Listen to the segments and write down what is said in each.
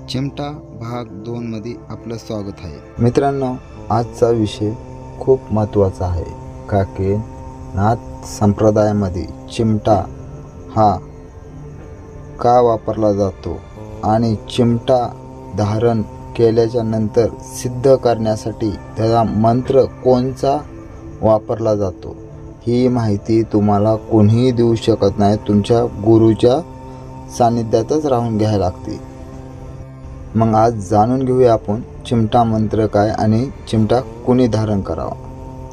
चिमटा भाग 2 मध्ये आपलं स्वागत आहे. मित्रांनो, आजचा विषय खूप महत्त्वाचा आहे का की नाथ संप्रदायामध्ये चिमटा हा का वापरला जातो आणि चिमटा धारण केल्याच्या नंतर सिद्ध करण्यासाठी त्याचा मंत्र कोणचा वापरला जातो ही माहिती तुम्हाला कोणीही देऊ शकत नाही. तुमच्या गुरुच्या सानिध्यातच राहून घ्यायला लागते. मग आज जाणून घेऊया आपण चिमटा मंत्र काय आणि चिमटा कुणी धारण करावा.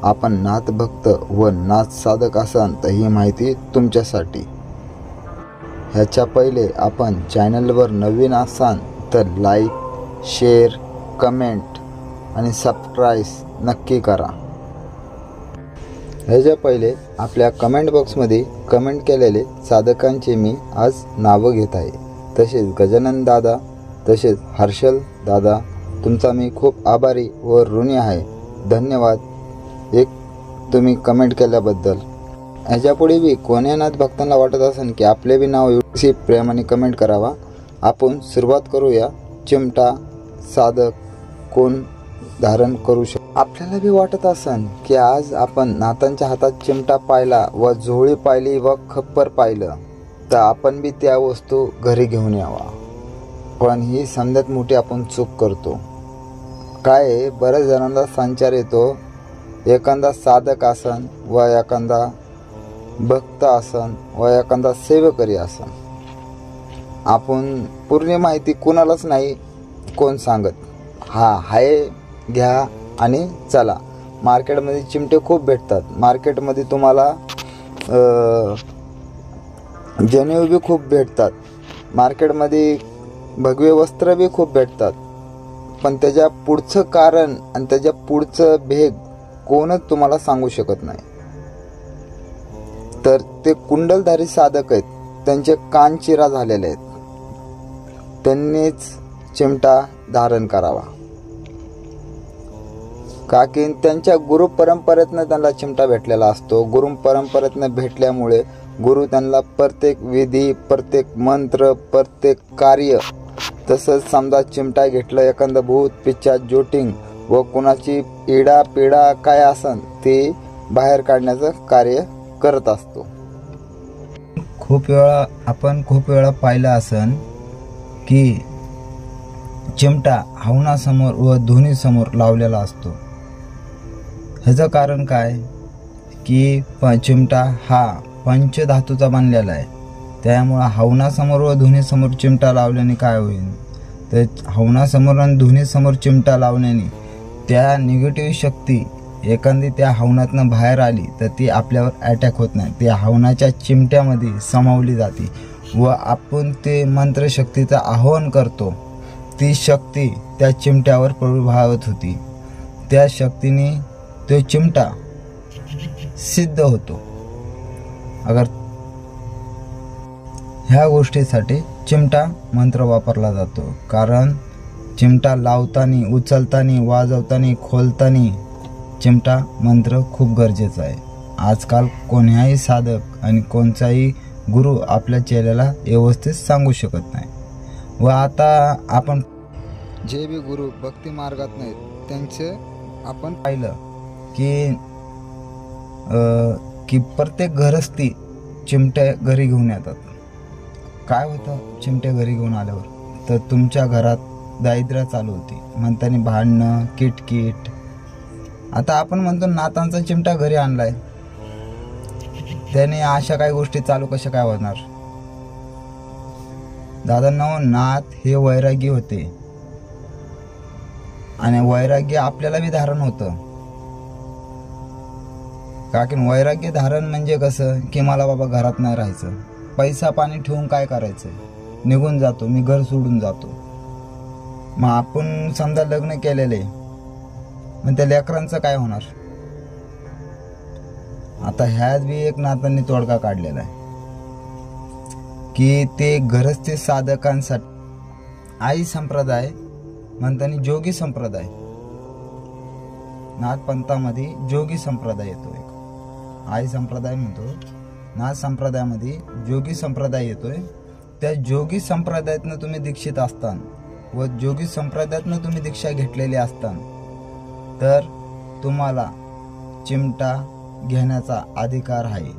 आपण नाथ भक्त व नाथ साधक असाल तर ही माहिती तुमच्यासाठी. ह्याच्या पहिले आपण चॅनलवर नवीन असाल तर लाईक, शेअर, कमेंट आणि सबस्क्राईब नक्की करा. ह्याच्या पहिले आपल्या कमेंट बॉक्समध्ये कमेंट केलेले साधकांचे मी आज नावं घेत आहे. तसेच गजानन दादा, तसेच हर्षल दादा, तुमचा मी खूप आभारी व ऋणी आहे. धन्यवाद एक तुम्ही कमेंट केल्याबद्दल. ह्याच्यापुढे बी कोण्या नाथ भक्तांना वाटत असेल की आपले बी नाव एवढी प्रेमाने कमेंट करावा. आपण सुरुवात करूया. चिमटा साधक कोण धारण करू शकतो. आपल्याला बी वाटत असेल की आज आपण नाथांच्या हातात चिमटा पाहिला व झोळी पाहिली व खप्पर पाहिलं तर आपण बी त्या वस्तू घरी घेऊन यावा. पण ही समजत मोठी आपण चूक करतो. काय बऱ्याच जणांना संचार येतो, एखादा साधक असन व एखादा भक्त असन व एखादा सेवकरी असन. आपण पूर्ण माहिती कोणालाच नाही कोण सांगत. हा हाय घ्या आणि चला. मार्केटमध्ये चिमटे खूप भेटतात. मार्केटमध्ये तुम्हाला जनेऊ बी खूप भेटतात. मार्केटमध्ये भगवे वस्त्र बी खूप भेटतात. पण त्याच्या पुढचं कारण आणि त्याच्या पुढचं भेग कोणच तुम्हाला सांगू शकत नाही. तर ते कुंडलधारी साधक आहेत, त्यांचे कान चिरा झालेले आहेत, त्यांनीच चिमटा धारण करावा. का की त्यांच्या गुरु परंपरेतनं त्यांना चिमटा भेटलेला असतो. गुरु परंपरेतनं भेटल्यामुळे गुरु त्यांना प्रत्येक विधी, प्रत्येक मंत्र, प्रत्येक कार्य, तसंच समजा चिमटा घेतलं एखादं भूत पिच्चा जोटिंग व कुणाची इडा पिडा काय असन ते बाहेर काढण्याचं कार्य करत असतो. खूप वेळा पाहिलं असन की चिमटा हवनासमोर व धुनीसमोर लावलेला असतो. ह्याचं कारण काय की चिमटा हा पंचधातूचा बनलेला आहे. त्यामुळं हवनासमोर व धुनीसमोर चिमटा लावल्याने काय होईल तर हवनासमोर आणि धुनीसमोर चिमटा लावल्याने त्या निगेटिव्ह शक्ती एखादी त्या हवनातनं बाहेर आली तर ती आपल्यावर अटॅक होत नाही. ती हवनाच्या चिमट्यामध्ये सामावली जाते व आपण ते मंत्रशक्तीचं आवाहन करतो. ती शक्ती त्या चिमट्यावर प्रभावित होती. त्या शक्तीने तो चिमटा सिद्ध होतो. अगर ह्या गोष्टीसाठी चिमटा मंत्र वापरला जातो. कारण चिमटा लावताना, उचलताना, वाजवताना, खोलताना चिमटा मंत्र खूप गरजेचा आहे. आजकाल कोण्याही साधक आणि कोणताही गुरु आपल्या चेल्याला व्यवस्थित सांगू शकत नाही. व आता आपण जे बी गुरु भक्ती मार्गात नाहीत त्यांचे आपण पाहिलं की प्रत्येक घरस्थी चिमटे घरी घेऊन येतात. काय होतं चिमटे घरी घेऊन आल्यावर तर तुमच्या घरात दारिद्र्य चालू होती. म्हणताना भांडणं, किटकिट. आता आपण म्हणतो नाथांचा चिमटा घरी आणलाय, त्याने अशा काही गोष्टी चालू कशा काय होणार. दादांनो, नाथ हे वैरागी होते आणि वैराग्य आपल्याला बी धारण होतं. का की वैराग्य धारण म्हणजे कसं की मला बाबा घरात नाही राहायचं, पैसा पाणी ठेवून काय करायचं, निघून जातो, मी घर सोडून जातो. मग आपण समजा लग्न केलेले मग त्या लेकरांचं काय होणार. आता ह्यात बी एक नाथांनी तोडगा काढलेला आहे की ते घरस्थे साधकांसाठी आई संप्रदाय म्हणताना जोगी संप्रदाय, नाथ पंथामध्ये जोगी संप्रदाय येतो. एक आई संप्रदाय म्हणतो, नाथ संप्रदायामध्ये जोगी संप्रदाय येतोय. त्या जोगी संप्रदायातनं तुम्ही दीक्षित असताना व जोगी संप्रदायातनं तुम्ही दीक्षा घेतलेली असताना तर तुम्हाला चिमटा घेण्याचा अधिकार आहे.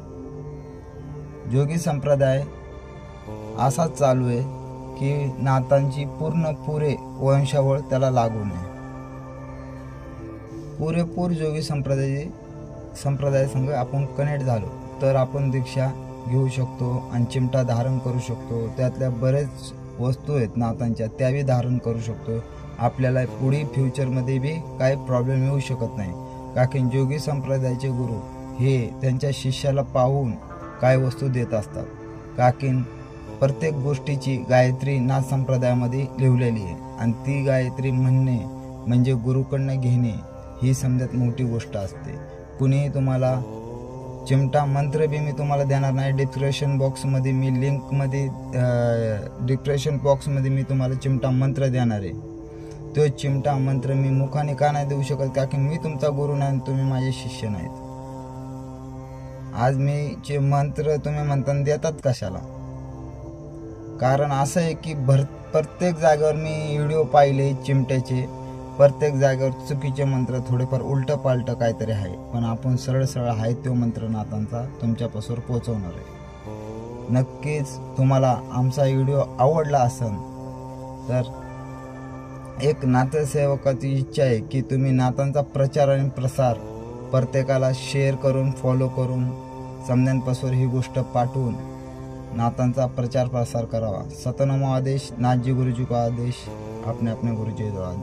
जोगी संप्रदाय असाच चालू आहे की नाथांची पुरे वंशावळ त्याला लागू नये. पुरेपूर जोगी संप्रदाय संघ आपण कनेक्ट झालो तर आपण दीक्षा घेऊ शकतो आणि चिमटा धारण करू शकतो. त्यातल्या बरेच वस्तू आहेत नाथांच्या त्याही धारण करू शकतो. आपल्याला पुढे फ्युचरमध्ये बी काही प्रॉब्लेम येऊ शकत नाही. कारण जोगी संप्रदायाचे गुरु हे त्यांच्या शिष्याला पाहून काय वस्तू देत असतात. कारण प्रत्येक गोष्टीची गायत्री नाथ संप्रदायामध्ये लिहिलेली आहे आणि ती गायत्री म्हणणे म्हणजे गुरुकडनं घेणे ही समजत मोठी गोष्ट असते. कुणीही तुम्हाला चिमटा मंत्र बी मी तुम्हाला देणार नाही. डिस्क्रिप्शन बॉक्समध्ये मी लिंकमध्ये डिस्क्रिप्शन बॉक्समध्ये मी तुम्हाला चिमटा मंत्र देणार आहे. तो चिमटा मंत्र मी मुखाने का नाही देऊ शकत कारण मी तुमचा गुरु नाही, तुम्ही माझे शिष्य नाहीत. आज मी जे मंत्र तुम्ही म्हणताना देतात कशाला? कारण असं आहे की प्रत्येक जागेवर मी व्हिडिओ पाहिले चिमट्याचे, प्रत्येक जागेवर चुकीचे मंत्र थोडेफार उलट पालट काहीतरी आहे. पण आपण सरळ आहे तो मंत्र नाथांचा तुमच्यापासून पोहोचवणार आहे. नक्कीच तुम्हाला आमचा व्हिडिओ आवडला असेल तर एक नाथसेवकाची इच्छा आहे की तुम्ही नाथांचा प्रचार आणि प्रसार प्रत्येकाला शेअर करून फॉलो करून समध्यांपासून ही गोष्ट पाठवून नाथांचा प्रचार प्रसार करावा. सतनामो आदेश नाथजी गुरुजी को आदेश, अपने अपने गुरुजी को आदेश.